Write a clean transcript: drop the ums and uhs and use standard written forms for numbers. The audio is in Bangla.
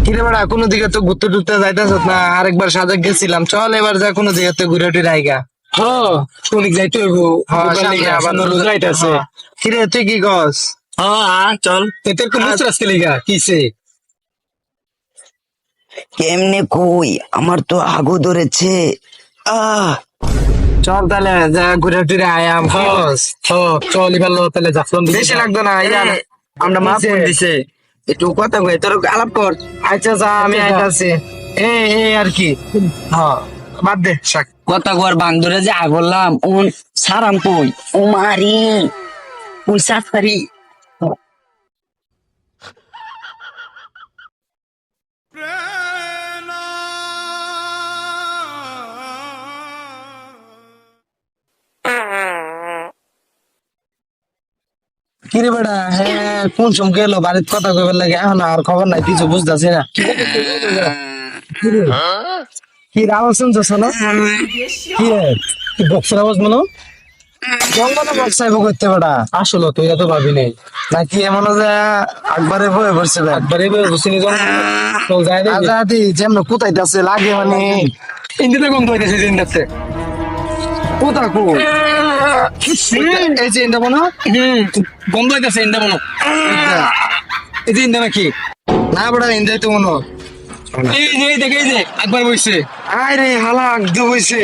কিরে বেড়া কোনো দিকে তো ঘুরতে টুরতে যাইতেছ না? আরেকবার সাজেক গেছিলাম, চল এবার যা কোনো দিকে তো ঘুরে টুরে আইগা। হ্যাঁ কোন যাইতে হইব সামনে আবার রাইট আছে। কিরে তুই কি গস? হ্যাঁ চল এতে কোন মুসরাস লিগা কিসে কেমনে কই, আমার তো আগু ধরেছে। আহ চল তাহলে যা ঘুরে টুরে আয়াম। কি গস? চল এবার তাহলে জাফলন বেশি লাগতো না ইয়ার। আমরা মাফ নিচে। করে দিছে, একটু কথা কই, তোর আলাপ কর। আচ্ছা যা আমি আইতাছি। এই আর কি। হ্যাঁ বাদ দে শাক। কথা কর ভাঙ ধরে যে আগলাম উন সারাম কই ও মারি ওই সাফারি। কিরে বেড়া হ্যাঁ কোন সময় গেলো বাড়িতে কথা কইবার লাগে, এখন আর খবর নাই, কিছু বুঝতেছি না। কি আওয়াজ শুনতেছ না? কি কি বক্সের আওয়াজ মনে জঙ্গলে বক্সাইব করতে বেড়া আসলে তুই এত ভাবি নাই নাকি এমন যে একবারে বয়ে পড়ছে ব্যাগ। একবারে বুঝছিনি তো যাই না আজাদি যেমন কোথাইতেছে লাগে মানে ইন্দিতে গন্ধ হইতেছে ইন্দাতে কোথা কো এই যে এটা মনে হয়? গন্ধ হইতেছে ইন্দা মনো এই যে ইন্দা নাকি না বেড়া ইন্দাই তো মনে হয়। এই যে দেখে এই যে একবার বইছে আয় রে হালাক দু হইছে।